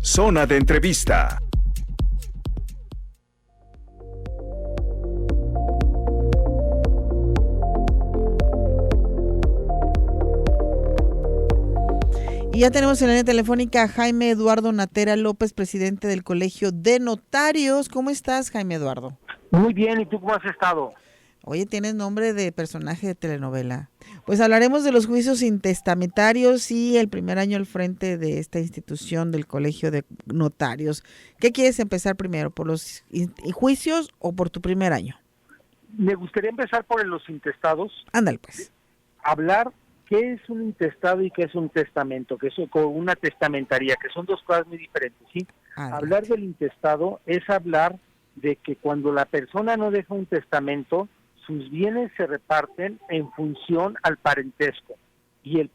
Zona de entrevista. Y ya tenemos en la línea telefónica a Jaime Eduardo Natera López, presidente del Colegio de Notarios. ¿Cómo estás, Jaime Eduardo? Muy bien, ¿y tú cómo has estado? Oye, tienes nombre de personaje de telenovela. Pues hablaremos de los juicios intestamentarios y el primer año al frente de esta institución del Colegio de Notarios. ¿Qué quieres empezar primero, por los juicios o por tu primer año? Me gustaría empezar por los intestados. Ándale, pues. Hablar qué es un intestado y qué es un testamento, que es una testamentaría, que son dos cosas muy diferentes, ¿sí? Adelante. Hablar del intestado es hablar de que cuando la persona no deja un testamento, sus bienes se reparten en función al parentesco y el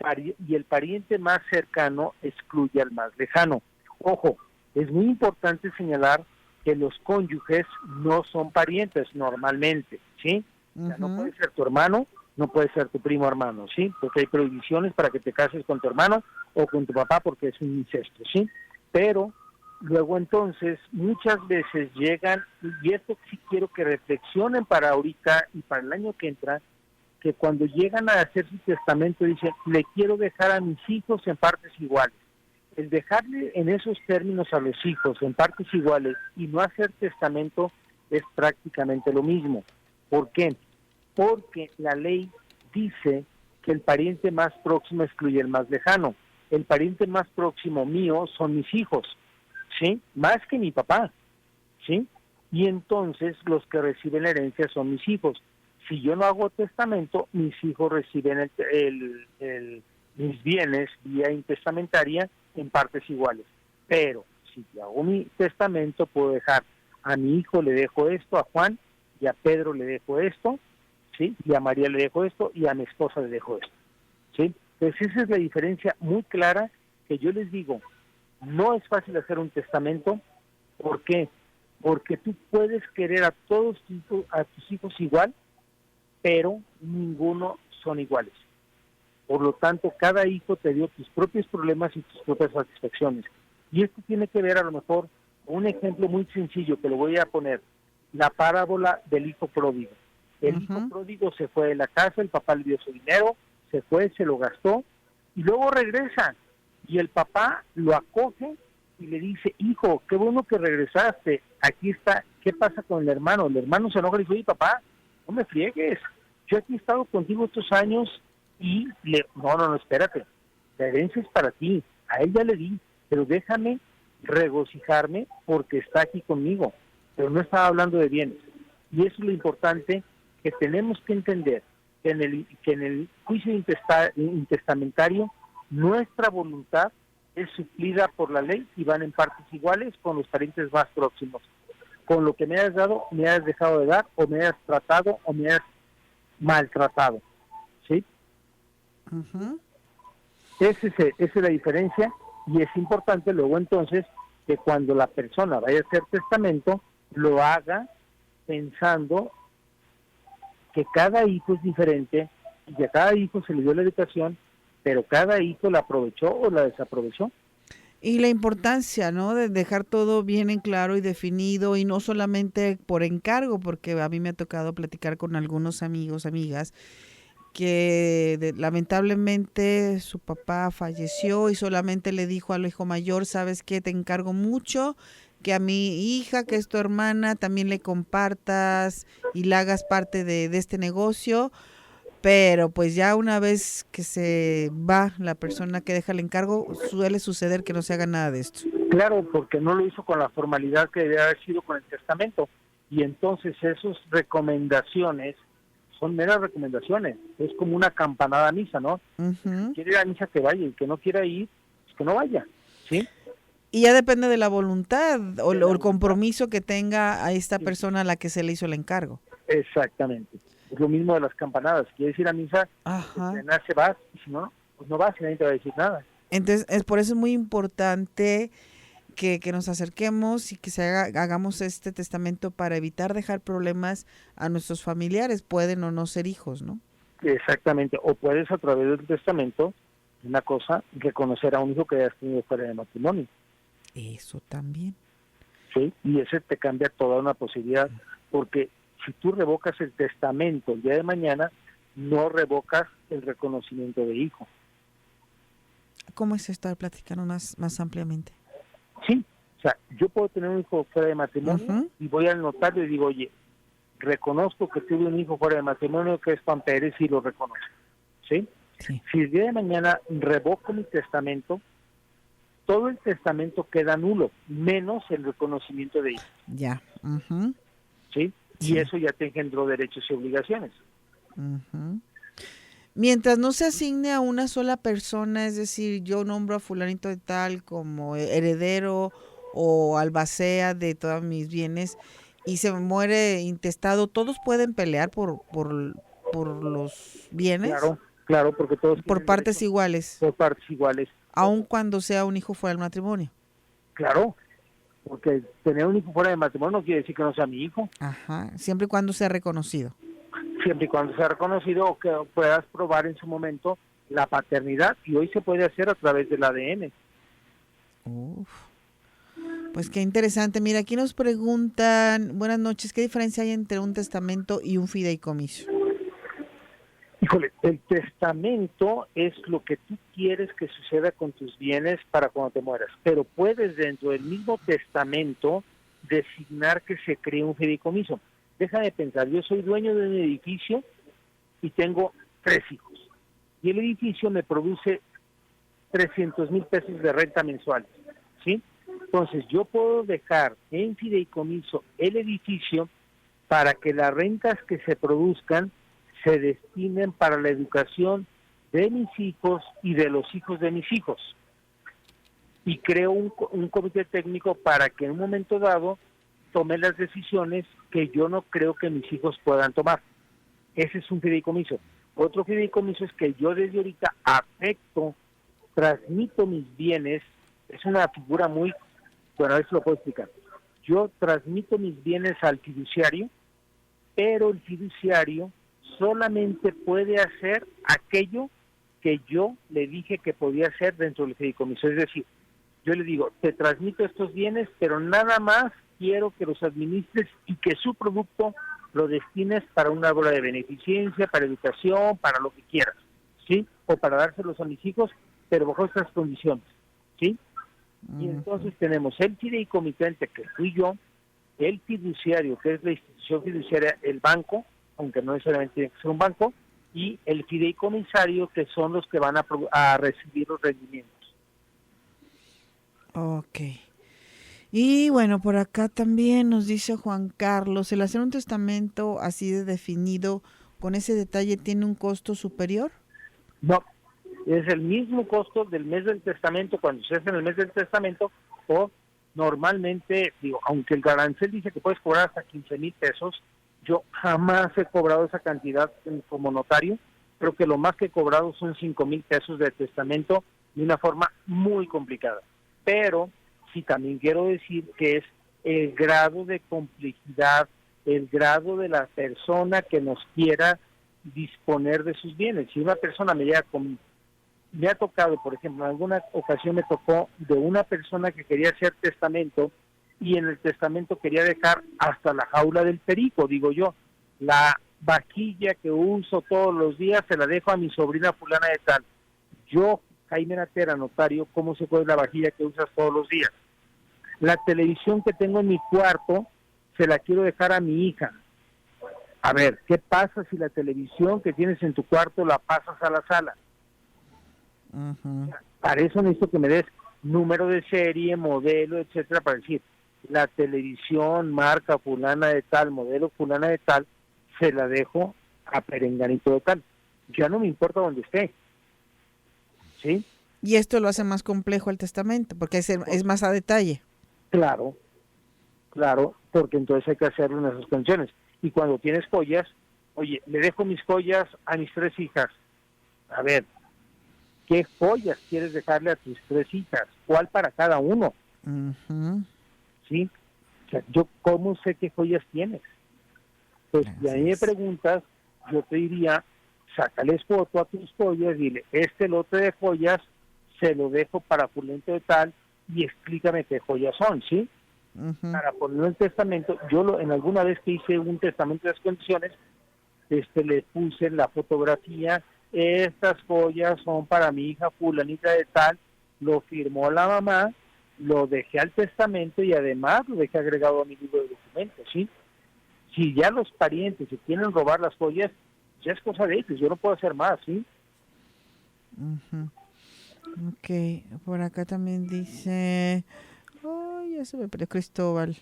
pariente más cercano excluye al más lejano. Ojo, es muy importante señalar que los cónyuges no son parientes normalmente, ¿sí? O sea, no puede ser tu hermano, no puede ser tu primo hermano, ¿sí? Porque hay prohibiciones para que te cases con tu hermano o con tu papá porque es un incesto, ¿sí? Pero luego entonces muchas veces llegan, y esto sí quiero que reflexionen para ahorita y para el año que entra, que cuando llegan a hacer su testamento dicen, le quiero dejar a mis hijos en partes iguales. El dejarle en esos términos a los hijos en partes iguales y no hacer testamento es prácticamente lo mismo. ¿Por qué? Porque la ley dice que el pariente más próximo excluye el más lejano. El pariente más próximo mío son mis hijos, ¿sí? Más que mi papá, ¿sí? Y entonces los que reciben la herencia son mis hijos. Si yo no hago testamento, mis hijos reciben mis bienes vía intestamentaria en partes iguales. Pero si yo hago mi testamento, puedo dejar a mi hijo le dejo esto, a Juan, y a Pedro le dejo esto, ¿sí? Y a María le dejo esto, y a mi esposa le dejo esto, ¿sí? Entonces esa es la diferencia muy clara que yo les digo. No es fácil hacer un testamento. ¿Por qué? Porque tú puedes querer a todos a tus hijos igual, pero ninguno son iguales. Por lo tanto, cada hijo te dio tus propios problemas y tus propias satisfacciones. Y esto tiene que ver a lo mejor con un ejemplo muy sencillo que lo voy a poner. La parábola del hijo pródigo. El hijo pródigo se fue de la casa, el papá le dio su dinero, se fue, se lo gastó, y luego regresa. Y el papá lo acoge y le dice, hijo, qué bueno que regresaste, aquí está, ¿qué pasa con el hermano? El hermano se enoja y dice, oye, papá, no me friegues, yo aquí he estado contigo estos años y no, espérate, la herencia es para ti, a él ya le di, pero déjame regocijarme porque está aquí conmigo, pero no estaba hablando de bienes. Y eso es lo importante que tenemos que entender, que en el juicio intestamentario nuestra voluntad es suplida por la ley y van en partes iguales con los parientes más próximos. Con lo que me hayas dado, me hayas dejado de dar, o me hayas tratado, o me hayas maltratado, ¿sí? Esa es la diferencia, y es importante luego entonces que cuando la persona vaya a hacer testamento, lo haga pensando que cada hijo es diferente y que a cada hijo se le dio la educación, pero cada hijo la aprovechó o la desaprovechó. Y la importancia, ¿no?, de dejar todo bien en claro y definido, y no solamente por encargo, porque a mí me ha tocado platicar con algunos amigos, amigas, que lamentablemente su papá falleció y solamente le dijo al hijo mayor, ¿sabes qué? Te encargo mucho que a mi hija, que es tu hermana, también le compartas y la hagas parte de este negocio. Pero pues ya una vez que se va la persona que deja el encargo, suele suceder que no se haga nada de esto. Claro, porque no lo hizo con la formalidad que debe haber sido con el testamento. Y entonces esas recomendaciones son meras recomendaciones. Es como una campanada a misa, ¿no? Si quiere ir a misa, que vaya, y que no quiera ir, pues que no vaya, ¿sí? Y ya depende de la voluntad o el compromiso que tenga a esta persona a la que se le hizo el encargo. Exactamente. Es lo mismo de las campanadas. Quieres ir a misa, si nace vas, y si no, pues no vas y nadie te va a decir nada. Entonces, por eso es muy importante que nos acerquemos y que hagamos este testamento para evitar dejar problemas a nuestros familiares. Pueden o no ser hijos, ¿no? Exactamente. O puedes, a través del testamento, una cosa, reconocer a un hijo que hayas tenido fuera de matrimonio. Eso también. ¿Sí? Y ese te cambia toda una posibilidad, porque si tú revocas el testamento el día de mañana, no revocas el reconocimiento de hijo. ¿Cómo es esto? Platicar más ampliamente. Sí, o sea, yo puedo tener un hijo fuera de matrimonio y voy al notario y digo, oye, reconozco que tuve un hijo fuera de matrimonio que es Juan Pérez y lo reconozco. ¿Sí? Sí. Si el día de mañana revoco mi testamento, todo el testamento queda nulo, menos el reconocimiento de hijo. Ya. ¿Sí? Sí. Y eso ya te engendró derechos y obligaciones. Mientras no se asigne a una sola persona, es decir, yo nombro a fulanito de tal como heredero o albacea de todos mis bienes y se muere intestado, ¿todos pueden pelear por los bienes? Claro, porque todos por partes iguales. Por partes iguales. Aun cuando sea un hijo fuera del matrimonio. Claro, porque tener un hijo fuera del matrimonio no quiere decir que no sea mi hijo. Ajá, siempre y cuando sea reconocido. Siempre y cuando sea reconocido o que puedas probar en su momento la paternidad, y hoy se puede hacer a través del ADN. Uf. Pues qué interesante. Mira, aquí nos preguntan, buenas noches, ¿qué diferencia hay entre un testamento y un fideicomiso? Híjole, el testamento es lo que tú quieres que suceda con tus bienes para cuando te mueras, pero puedes dentro del mismo testamento designar que se cree un fideicomiso. Déjame pensar, yo soy dueño de un edificio y tengo 3 hijos, y el edificio me produce 300,000 pesos de renta mensual, ¿sí? Entonces yo puedo dejar en fideicomiso el edificio para que las rentas que se produzcan se destinen para la educación de mis hijos y de los hijos de mis hijos. Y creo un comité técnico para que en un momento dado tome las decisiones que yo no creo que mis hijos puedan tomar. Ese es un fideicomiso. Otro fideicomiso es que yo desde ahorita afecto, transmito mis bienes. Es una figura muy... Bueno, eso lo puedo explicar. Yo transmito mis bienes al fiduciario, pero el fiduciario solamente puede hacer aquello que yo le dije que podía hacer dentro del fideicomiso. Es decir, yo le digo, te transmito estos bienes, pero nada más quiero que los administres y que su producto lo destines para una obra de beneficencia, para educación, para lo que quieras, ¿sí? O para dárselos a mis hijos, pero bajo estas condiciones, ¿sí? Y entonces tenemos el fideicomitente, que fui yo, el fiduciario, que es la institución fiduciaria, el banco, aunque no necesariamente tiene que ser un banco, y el fideicomisario, que son los que van a recibir los rendimientos. Ok. Y bueno, por acá también nos dice Juan Carlos, ¿el hacer un testamento así de definido, con ese detalle, tiene un costo superior? No, es el mismo costo del mes del testamento cuando se hace en el mes del testamento, o normalmente, digo, aunque el arancel dice que puedes cobrar hasta 15,000 pesos, yo jamás he cobrado esa cantidad como notario. Creo que lo más que he cobrado son 5,000 pesos de testamento de una forma muy complicada. Pero sí también quiero decir que es el grado de complejidad, el grado de la persona que nos quiera disponer de sus bienes. Si una persona me ha tocado, por ejemplo, en alguna ocasión me tocó de una persona que quería hacer testamento y en el testamento quería dejar hasta la jaula del perico, digo yo, la vajilla que uso todos los días se la dejo a mi sobrina fulana de tal. Yo, Jaime Natera, notario, ¿cómo se puede la vajilla que usas todos los días? La televisión que tengo en mi cuarto se la quiero dejar a mi hija. A ver, ¿qué pasa si la televisión que tienes en tu cuarto la pasas a la sala? Para eso necesito que me des número de serie, modelo, etcétera, para decir, la televisión marca fulana de tal, modelo fulana de tal, se la dejo a perenganito de tal. Ya no me importa dónde esté. ¿Sí? Y esto lo hace más complejo el testamento, porque es más a detalle. Claro, porque entonces hay que hacerle unas condiciones. Y cuando tienes joyas, oye, le dejo mis joyas a mis 3 hijas. A ver, ¿qué joyas quieres dejarle a tus 3 hijas? ¿Cuál para cada uno? ¿Sí? O sea, yo cómo sé qué joyas tienes. Pues si a mí me preguntas, yo te diría, sácales foto a tus joyas y dile, este lote de joyas se lo dejo para fulento de tal, y explícame qué joyas son, ¿sí? Ujú. Para ponerlo en el testamento. En alguna vez que hice un testamento de las condiciones, le puse la fotografía, estas joyas son para mi hija fulanita de tal, lo firmó la mamá, lo dejé al testamento y además lo dejé agregado a mi libro de documentos, ¿sí? Si ya los parientes se quieren robar las joyas, ya es cosa de ellos, yo no puedo hacer más, ¿sí? Ujú. Ok, por acá también dice, oh, ya se me perdió Cristóbal.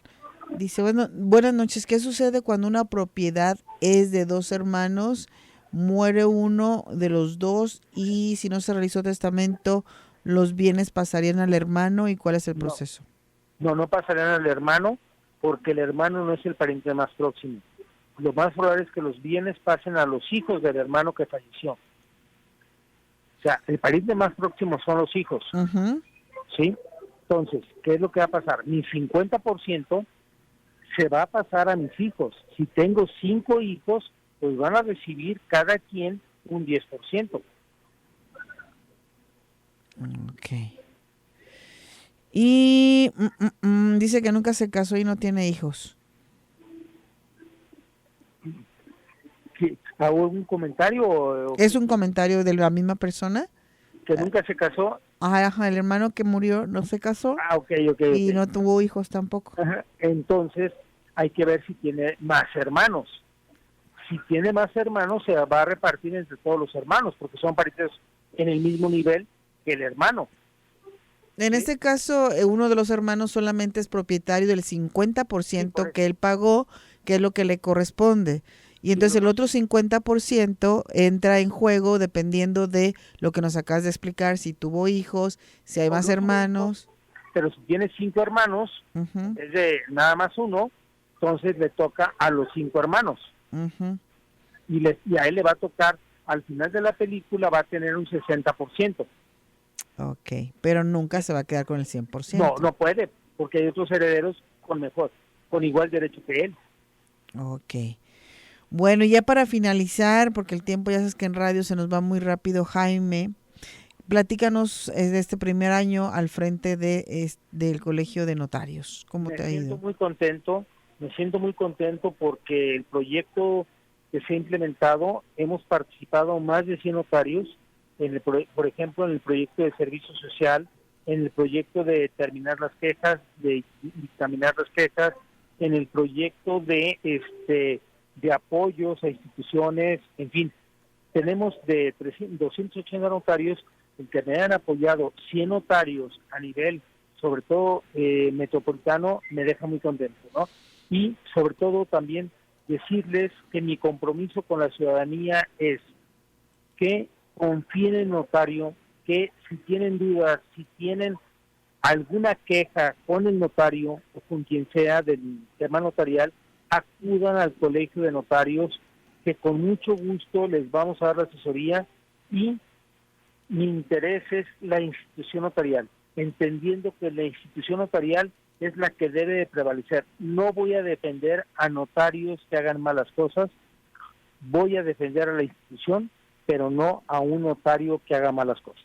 Dice, bueno, buenas noches, ¿qué sucede cuando una propiedad es de dos hermanos, muere uno de los dos y si no se realizó testamento, los bienes pasarían al hermano y cuál es el No, proceso? no pasarían al hermano porque el hermano no es el pariente más próximo. Lo más probable es que los bienes pasen a los hijos del hermano que falleció. O sea, el pariente más próximo son los hijos, Ujú. ¿sí? Entonces, ¿qué es lo que va a pasar? Mi 50% se va a pasar a mis hijos. Si tengo 5 hijos, pues van a recibir cada quien un 10%. Ok. Y dice que nunca se casó y no tiene hijos. ¿Hago algún comentario o ¿Es un comentario de la misma persona? que nunca se casó? Ajá, ajá, el hermano que murió no se casó Ok, ok, y ok. no tuvo hijos tampoco. Ajá. Entonces, hay que ver si tiene más hermanos. Si tiene más hermanos, se va a repartir entre todos los hermanos, porque son parientes en el mismo nivel que el hermano. En ¿Sí? este caso, uno de los hermanos solamente es propietario del Sí, por 50% eso. que él pagó, que es lo que le corresponde. Y Sí, entonces el otro 50% entra en juego dependiendo de lo que nos acabas de explicar, si tuvo hijos, si hay más no tuvo hijos, hermanos. pero si tiene 5 hermanos, en Ujú, vez de nada más uno, entonces le toca a los 5 hermanos. ujú. Y a él le va a tocar, al final de la película, va a tener un 60%. Ok, pero nunca se va a quedar con el No, 100%. no puede, porque hay otros herederos con igual derecho que él. Ok. Bueno, y ya para finalizar, porque el tiempo ya sabes que en radio se nos va muy rápido, Jaime, platícanos de este primer año al frente del Colegio de Notarios. ¿Cómo Me te ha siento ido? muy contento, porque el proyecto que se ha implementado, hemos participado más de 100 notarios, por ejemplo, en el proyecto de servicio social, en el proyecto de terminar las quejas, de dictaminar las quejas, en el proyecto de apoyos a instituciones, en fin, tenemos de 280 notarios que me han apoyado. 100 notarios a nivel, sobre todo metropolitano, me deja muy contento, ¿no? Y sobre todo también decirles que mi compromiso con la ciudadanía es que confíen en el notario, que si tienen dudas, si tienen alguna queja con el notario o con quien sea del tema notarial, acudan al colegio de notarios, que con mucho gusto les vamos a dar la asesoría. Y mi interés es la institución notarial, entendiendo que la institución notarial es la que debe de prevalecer. No voy a defender a notarios que hagan malas cosas, voy a defender a la institución, pero no a un notario que haga malas cosas.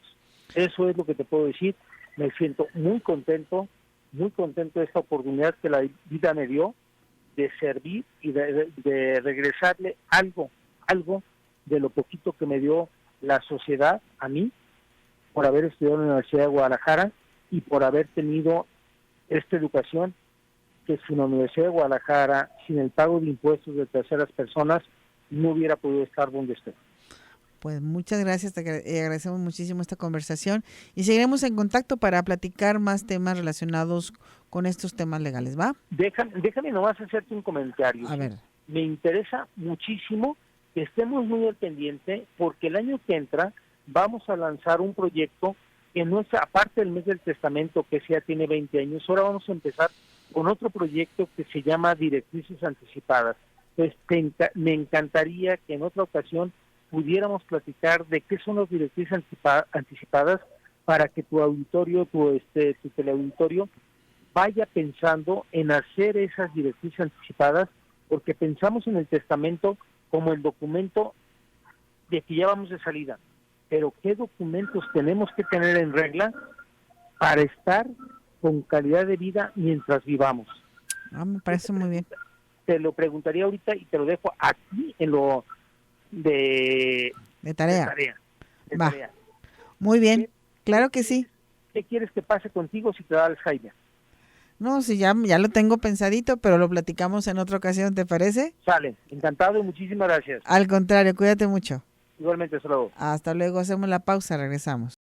Eso es lo que te puedo decir. Me siento muy contento de esta oportunidad que la vida me dio de servir y de regresarle algo de lo poquito que me dio la sociedad a mí, por haber estudiado en la Universidad de Guadalajara y por haber tenido esta educación que sin la Universidad de Guadalajara, sin el pago de impuestos de terceras personas, no hubiera podido estar donde estoy. Pues muchas gracias, agradecemos muchísimo esta conversación y seguiremos en contacto para platicar más temas relacionados con estos temas legales, ¿va? Déjame nomás hacerte un comentario, A ¿sí? ver. Me interesa muchísimo que estemos muy al pendiente, porque el año que entra vamos a lanzar un proyecto que no es, aparte del mes del testamento, que ya tiene 20 años, ahora vamos a empezar con otro proyecto que se llama Directrices Anticipadas. Pues me encantaría que en otra ocasión pudiéramos platicar de qué son las directrices anticipadas, para que tu auditorio, tu teleauditorio, vaya pensando en hacer esas directrices anticipadas, porque pensamos en el testamento como el documento de que ya vamos de salida, pero ¿qué documentos tenemos que tener en regla para estar con calidad de vida mientras vivamos. Me parece muy bien. Te lo preguntaría ahorita y te lo dejo aquí en lo de tarea. De Va. tarea. Muy bien, claro que sí. ¿Qué quieres que pase contigo si te da Alzheimer? No, sí, ya lo tengo pensadito, pero lo platicamos en otra ocasión, ¿te parece? Sale, encantado y muchísimas gracias. Al contrario, cuídate mucho. Igualmente, hasta luego. Hasta luego, hacemos la pausa, regresamos.